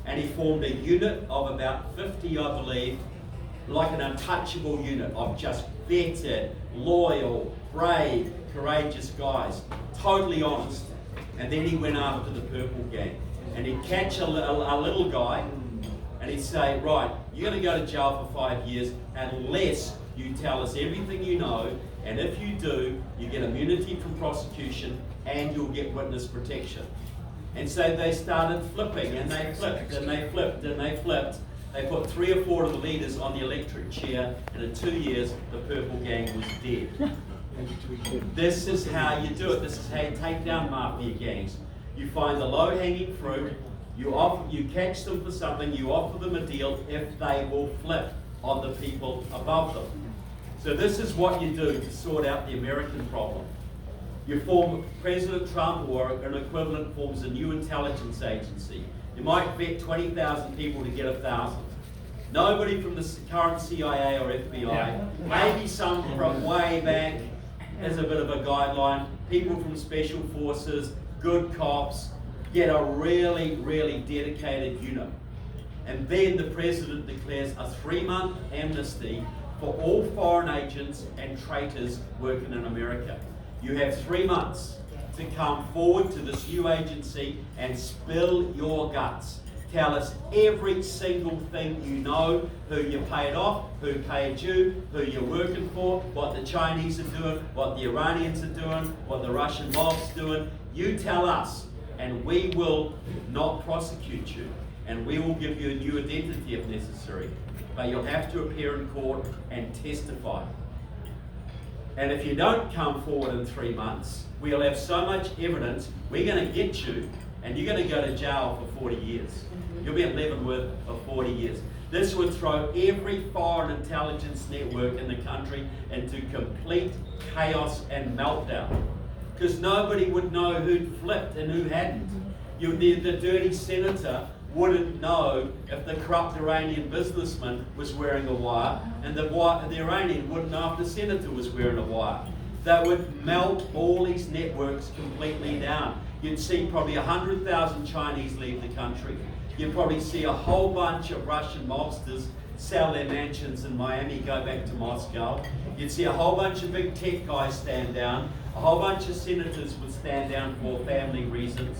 and he formed a unit of about 50, I believe, like an untouchable unit of just vetted, loyal, brave, courageous guys, totally honest. And then he went after the Purple Gang. And he'd catch a little guy, and he'd say, right, you're going to go to jail for 5 years unless you tell us everything you know, and if you do, you get immunity from prosecution and you'll get witness protection. And so they started flipping, and they flipped, and they flipped, and they flipped. They put 3 or 4 of the leaders on the electric chair, and in 2 years, the Purple Gang was dead. This is how you do it. This is how you take down mafia gangs. You find the low-hanging fruit, you catch them for something, you offer them a deal if they will flip on the people above them. So this is what you do to sort out the American problem. You form, President Trump or an equivalent forms a new intelligence agency. You might vet 20,000 people to get 1,000. Nobody from the current CIA or FBI, maybe some from way back as a bit of a guideline, people from special forces, good cops, get a really, really dedicated unit. And then the president declares a 3-month amnesty for all foreign agents and traitors working in America. You have 3 months to come forward to this new agency and spill your guts. Tell us every single thing you know, who you paid off, who paid you, who you're working for, what the Chinese are doing, what the Iranians are doing, what the Russian mob's doing. You tell us, and we will not prosecute you, and we will give you a new identity if necessary. But you'll have to appear in court and testify. And if you don't come forward in 3 months, we'll have so much evidence, we're going to get you, and you're going to go to jail for 40 years. You'll be in Leavenworth for 40 years. This would throw every foreign intelligence network in the country into complete chaos and meltdown. Because nobody would know who'd flipped and who hadn't. The dirty senator wouldn't know if the corrupt Iranian businessman was wearing a wire, and the Iranian wouldn't know if the senator was wearing a wire. That would melt all these networks completely down. You'd see probably 100,000 Chinese leave the country. You'd probably see a whole bunch of Russian mobsters sell their mansions in Miami, go back to Moscow. You'd see a whole bunch of big tech guys stand down. A whole bunch of senators would stand down for family reasons.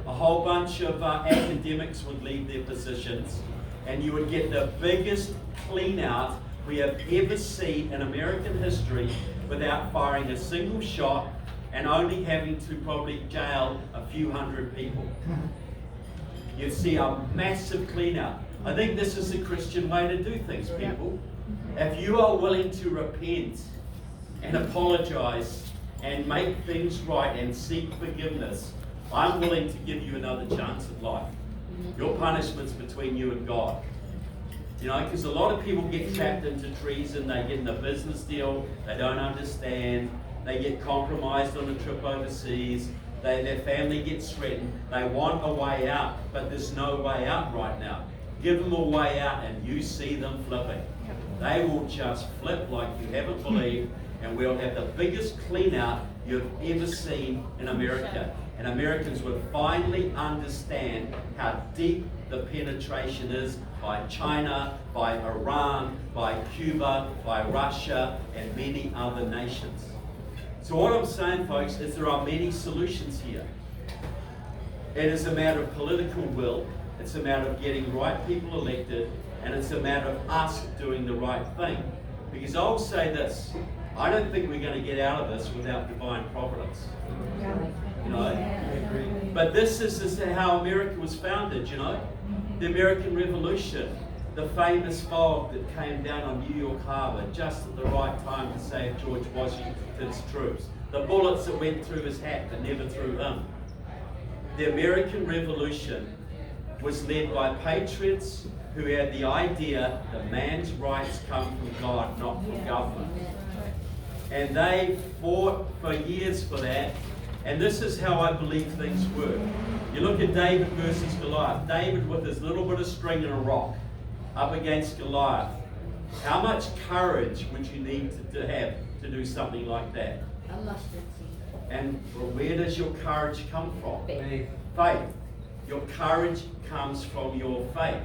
A whole bunch of academics would leave their positions, and you would get the biggest clean out we have ever seen in American history without firing a single shot and only having to probably jail a few hundred people. You'd see a massive clean out. I think this is the Christian way to do things, people. If you are willing to repent and apologize and make things right and seek forgiveness, I'm willing to give you another chance at life. Your punishment's between you and God. You know, because a lot of people get trapped into treason, they get in a business deal, they don't understand, they get compromised on a trip overseas, their family gets threatened, they want a way out, but there's no way out right now. Give them a way out and you see them flipping. They will just flip like you haven't believed, and we'll have the biggest clean out you've ever seen in America. And Americans would finally understand how deep the penetration is by China, by Iran, by Cuba, by Russia, and many other nations. So what I'm saying, folks, is there are many solutions here. It is a matter of political will, it's a matter of getting right people elected, and it's a matter of us doing the right thing. Because I'll say this, I don't think we're going to get out of this without divine providence. You know? But this is how America was founded, you know? The American Revolution, the famous fog that came down on New York Harbor just at the right time to save George Washington's troops. The bullets that went through his hat but never through him. The American Revolution was led by patriots who had the idea that man's rights come from God, not from government. And they fought for years for that. And this is how I believe things work. You look at David versus Goliath. David with his little bit of string and a rock up against Goliath. How much courage would you need to have to do something like that? A mustard seed. And where does your courage come from? Faith. Faith. Your courage comes from your faith.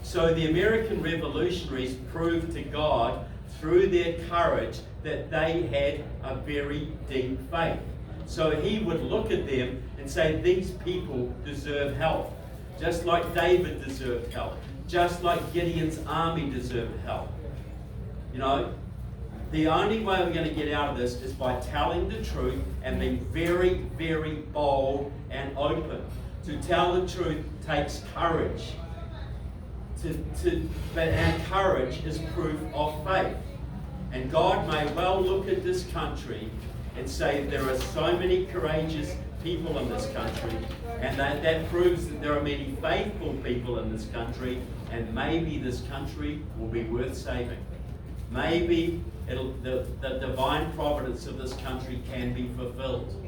So the American revolutionaries proved to God through their courage that they had a very deep faith. So he would look at them and say, these people deserve help. Just like David deserved help. Just like Gideon's army deserved help. You know, the only way we're going to get out of this is by telling the truth and being very, very bold and open. To tell the truth takes courage. And courage is proof of faith. And God may well look at this country and say there are so many courageous people in this country, and that proves that there are many faithful people in this country, and maybe this country will be worth saving. Maybe the divine providence of this country can be fulfilled.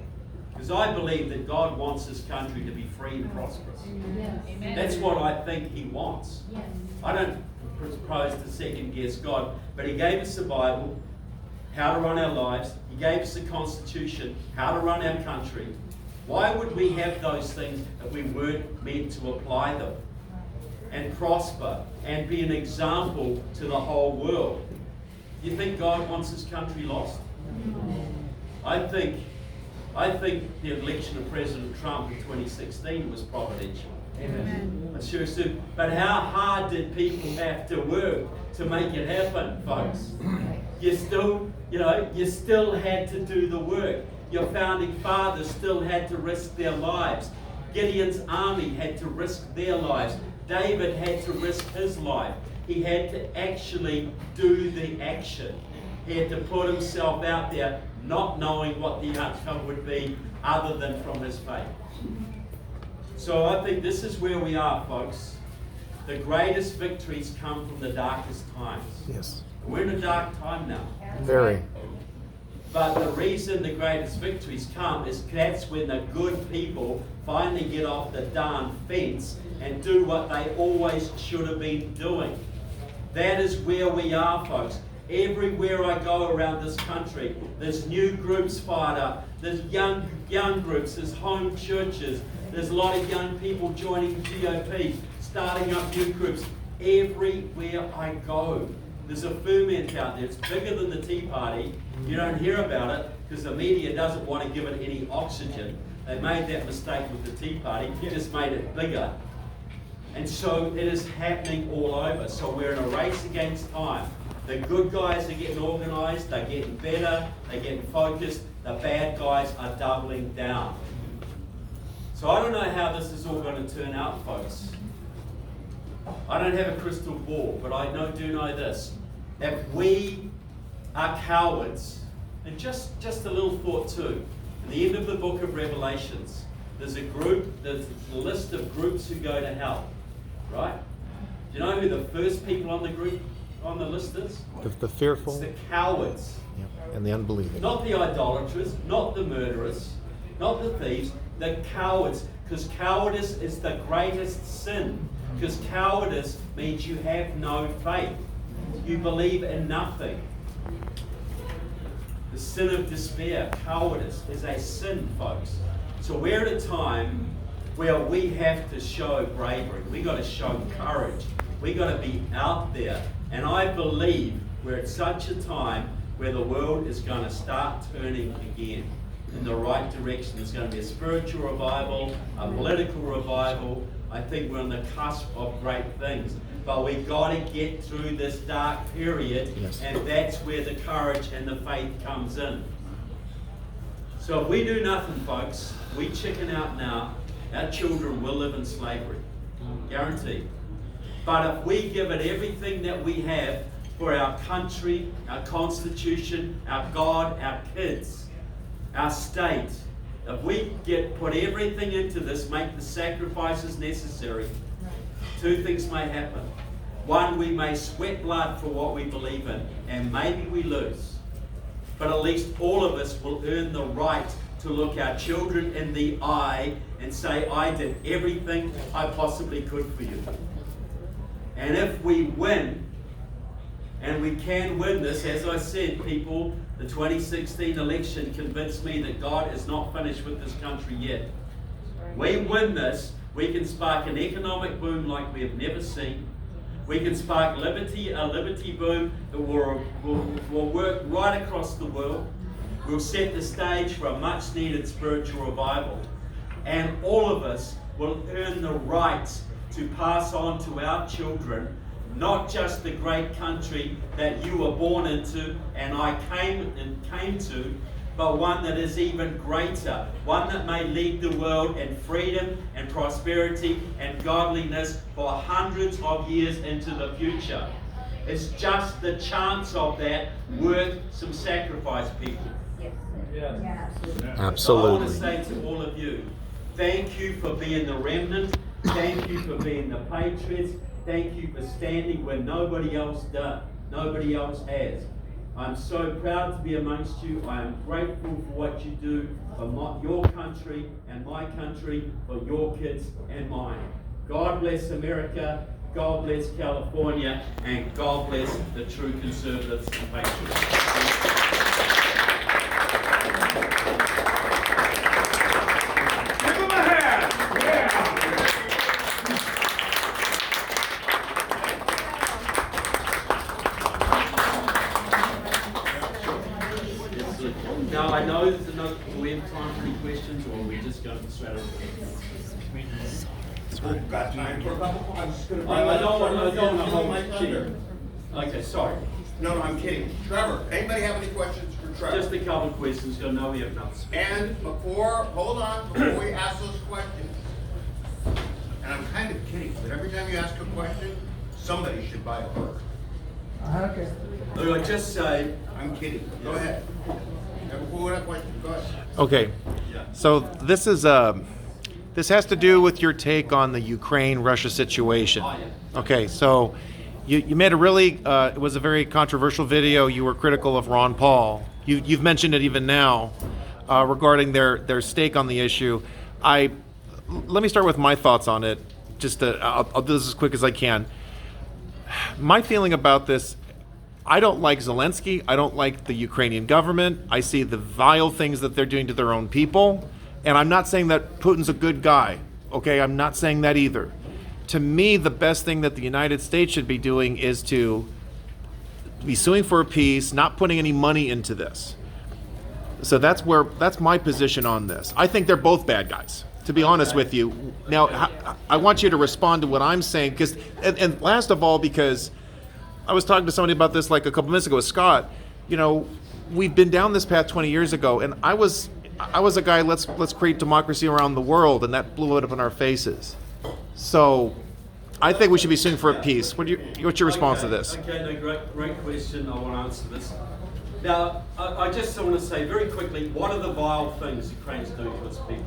Because I believe that God wants this country to be free and prosperous. Yes. That's what I think He wants. Yes. I don't propose to second guess God, but He gave us the Bible, how to run our lives. He gave us the Constitution, how to run our country. Why would we have those things if we weren't meant to apply them and prosper and be an example to the whole world? Do you think God wants this country lost? I think the election of President Trump in 2016 was providential. Amen. I sure do. But how hard did people have to work to make it happen, folks? You still had to do the work. Your founding fathers still had to risk their lives. Gideon's army had to risk their lives. David had to risk his life. He had to actually do the action. He had to put himself out there, not knowing what the outcome would be other than from his faith. So I think this is where we are, folks. The greatest victories come from the darkest times. Yes. We're in a dark time now. Very. But the reason the greatest victories come is that's when the good people finally get off the darn fence and do what they always should have been doing. That is where we are, folks. Everywhere I go around this country, there's new groups fired up. There's young groups. There's home churches. There's a lot of young people joining GOP, starting up new groups. Everywhere I go, there's a ferment out there. It's bigger than the Tea Party. You don't hear about it because the media doesn't want to give it any oxygen. They made that mistake with the Tea Party. Just made it bigger. And so it is happening all over. So we're in a race against time. The good guys are getting organised, they're getting better, they're getting focused. The bad guys are doubling down. So I don't know how this is all going to turn out, folks. I don't have a crystal ball, but I do know this. If we are cowards, and just a little thought too, at the end of the book of Revelations, there's a list of groups who go to hell, right? Do you know who the first people on the list is? The fearful. It's the cowards. Yep. And the unbelieving. Not the idolaters, not the murderers, not the thieves, the cowards. Because cowardice is the greatest sin. Because cowardice means you have no faith. You believe in nothing. The sin of despair, cowardice, is a sin, folks. So we're at a time where we have to show bravery. We got to show courage. We got to be out there. And I believe we're at such a time where the world is going to start turning again in the right direction. There's going to be a spiritual revival, a political revival. I think we're on the cusp of great things. But we've got to get through this dark period, yes. And that's where the courage and the faith comes in. So if we do nothing, folks, we chicken out now, our children will live in slavery. Guaranteed. But if we give it everything that we have for our country, our constitution, our God, our kids, our state, if we put everything into this, make the sacrifices necessary, two things may happen. One, we may sweat blood for what we believe in, and maybe we lose. But at least all of us will earn the right to look our children in the eye and say, I did everything I possibly could for you. And if we win, and we can win this, as I said, people, the 2016 election convinced me that God is not finished with this country yet. We win this, we can spark an economic boom like we have never seen. We can spark a liberty boom that will work right across the world. We'll set the stage for a much needed spiritual revival. And all of us will earn the right to pass on to our children not just the great country that you were born into and I came to, but one that is even greater, one that may lead the world in freedom and prosperity and godliness for hundreds of years into the future. It's just the chance of that worth some sacrifice, people. So I want to Absolutely. say to all of you, thank you for being the remnant. Thank you for being the patriots. Thank you for standing where nobody else does, nobody else has. I'm so proud to be amongst you. I am grateful for what you do for your country and my country, for your kids and mine. God bless America, God bless California, and God bless the true conservatives and patriots. Give them a hand. Yeah. Now I know there's another, do we have time for any questions or are we just going straight over? We've got time for a couple. I'm just gonna. I don't want to hold my my thunder. Okay, sorry. No, I'm kidding. Trevor, anybody have any questions for Trevor? Just a couple of questions, because I know we have enough space. And before we ask those questions, and I'm kind of kidding, but every time you ask a question, somebody should buy a book. Okay. Look, I just say, I'm kidding. Go ahead. Before we have a question, go ahead. Okay. So this is this has to do with your take on the Ukraine-Russia situation. Okay, so you made a really it was a very controversial video. You were critical of Ron Paul. You've mentioned it even now regarding their stake on the issue. Let me start with my thoughts on it. I'll do this as quick as I can. My feeling about this, I don't like Zelensky. I don't like the Ukrainian government. I see the vile things that they're doing to their own people. And I'm not saying that Putin's a good guy. Okay, I'm not saying that either. To me, the best thing that the United States should be doing is to be suing for a peace, not putting any money into this. So that's my position on this. I think they're both bad guys, to be honest with you. Now, I want you to respond to what I'm saying, because, and last of all, because I was talking to somebody about this like a couple minutes ago with Scott. You know, we've been down this path 20 years ago, and I was a guy, let's create democracy around the world, and that blew it up in our faces. So I think we should be suing for a peace. What's your response to this? Okay, no, great question. I want to answer this. Now, I just want to say very quickly, what are the vile things Ukraine's doing to its people?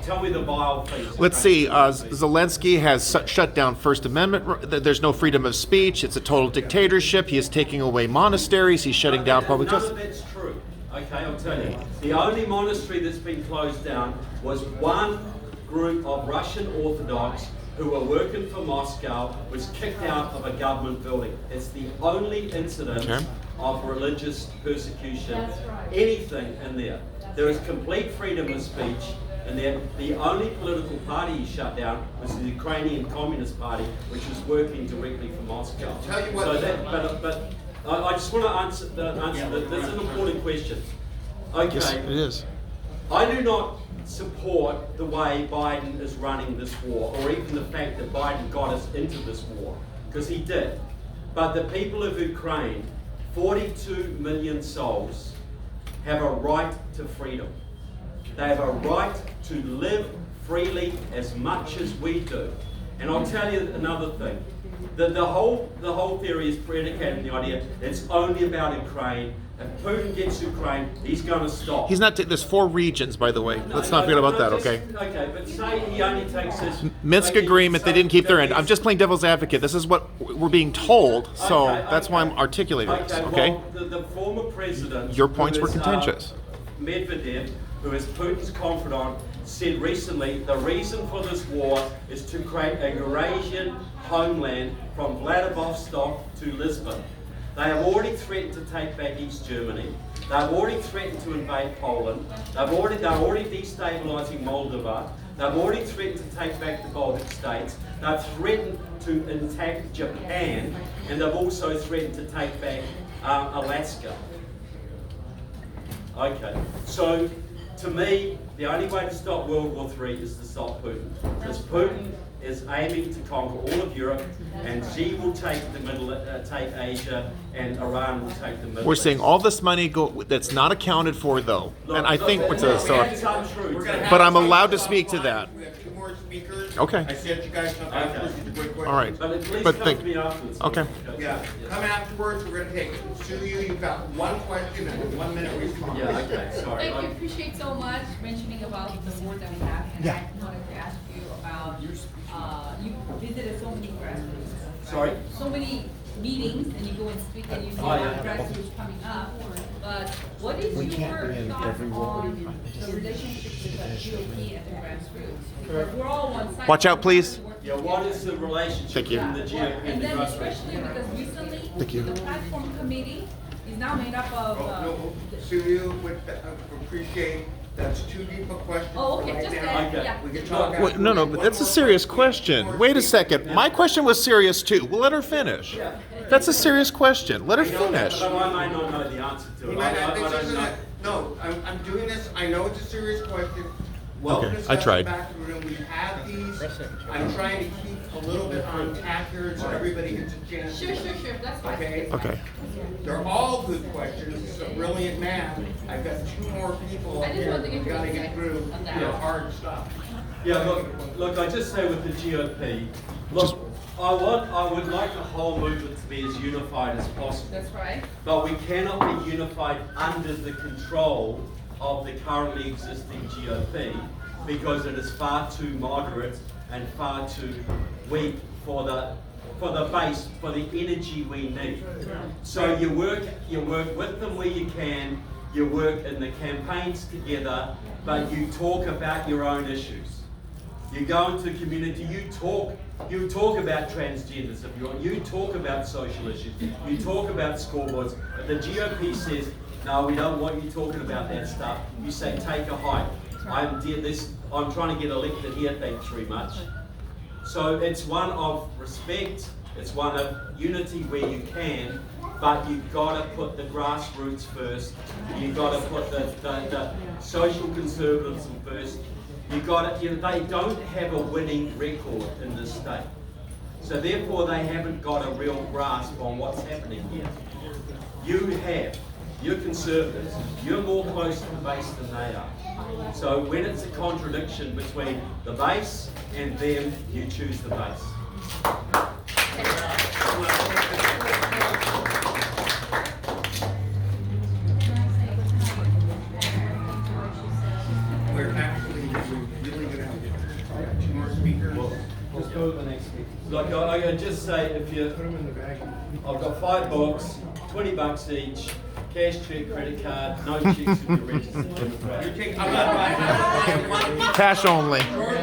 Tell me the vile things. Let's see. Zelensky has shut down First Amendment. There's no freedom of speech. It's a total dictatorship. He is taking away monasteries. He's shutting down public None justice. of that's true. Okay, I'll tell you. The only monastery that's been closed down was one group of Russian Orthodox who were working for Moscow was kicked out of a government building. It's the only incident of religious persecution, anything in there. There is complete freedom of speech. And the only political party he shut down was the Ukrainian Communist Party, which was working directly for Moscow. Tell you what. So but I just want to answer that. That's an important question. Okay. Yes, it is. I do not support the way Biden is running this war, or even the fact that Biden got us into this war, because he did. But the people of Ukraine, 42 million souls, have a right to freedom. They have a right to live freely as much as we do. And I'll tell you another thing. The whole theory is predicated on the idea that it's only about Ukraine. If Putin gets Ukraine, he's going to stop. He's not. There's 4 regions, by the way. Let's not forget about that. Okay. Okay, but say he only takes this Minsk agreement. They didn't keep their end. I'm just playing devil's advocate. This is what we're being told, so that's why I'm articulating this. Okay. Well, the former president. Your points who were is, contentious. Medvedev, who is Putin's confidant, said recently the reason for this war is to create a Eurasian homeland from Vladivostok to Lisbon. They have already threatened to take back East Germany. They've already threatened to invade Poland. They're already destabilizing Moldova. They've already threatened to take back the Baltic states. They've threatened to attack Japan, and they've also threatened to take back Alaska. Okay, so to me, the only way to stop World War III is to stop Putin. Because Putin is aiming to conquer all of Europe, and Xi will take take Asia, and Iran will take the Middle We're East. seeing all this money that's not accounted for, though, and I think look, so. that's untrue. We're gonna have But I'm some allowed to offline. speak to that. We have 2 more speakers. Okay. I said you guys come afterwards. It's a great question. All right. But at least But come think- to me afterwards. Okay. Yeah, come afterwards, we're gonna take it. Sue, you've got 1 question and 1 minute response. Yeah, okay, sorry. Thank you, appreciate so much mentioning about the board that we have, and I wanted to ask you about, you visited so many grassroots. Sorry? So many meetings, and you go and speak, and you see Oh, yeah. grassroots coming up, but what is your thoughts on the relationship with the GOP and the grassroots? Because we're all one side. Watch out, please. Yeah, what is the relationship Thank you. between the GOP and And the then grassroots? especially because recently, Thank you. the platform committee is now made up of, No, Sue, you would appreciate, that's too deep a question Oh, for okay, right just now. that, Okay. yeah. We can talk Wait, afterwards. no, but that's a serious question. Wait a second. My question was serious too. We'll let her finish. That's a serious question. Let her finish. But I may not know the answer to You it. might not- I this don't isn't know. no, I'm doing this, I know it's a serious question. Well Okay, discussed I tried. Back in the room, we've had these, I'm trying to keep a little bit on tack here so everybody gets a chance. Sure, that's fine. Okay? Okay. They're all good questions, it's a brilliant man. I've got 2 more people I up just here, wanted to get we've your gotta get insight through on that. the hard stuff. Yeah, look, I just say with the GOP, look, I would like the whole movement to be as unified as possible. That's right. But we cannot be unified under the control of the currently existing GOP because it is far too moderate and far too weak for the base, for the energy we need. So you work with them where you can, you work in the campaigns together, but you talk about your own issues. You go into the community, you talk about transgenders if you want, you talk about social issues, you talk about scoreboards. If the GOP says, no, we don't want you talking about that stuff, you say, take a hike. I'm trying to get elected here, thanks very much. So it's one of respect, it's one of unity where you can, but you've got to put the grassroots first. You've got to put the social conservatism first. You've got to, they don't have a winning record in this state. So therefore they haven't got a real grasp on what's happening here. You have. You're conservatives. You're more close to the base than they are. So when it's a contradiction between the base and them, you choose the base. We're actually really gonna have 2 more speakers. Let's go to the next speaker. Like I just say, if you put them in the bag. I've got 5 books, $20 each, cash, check, credit card, no checks if you're registered. I'm not buying that. Cash only. George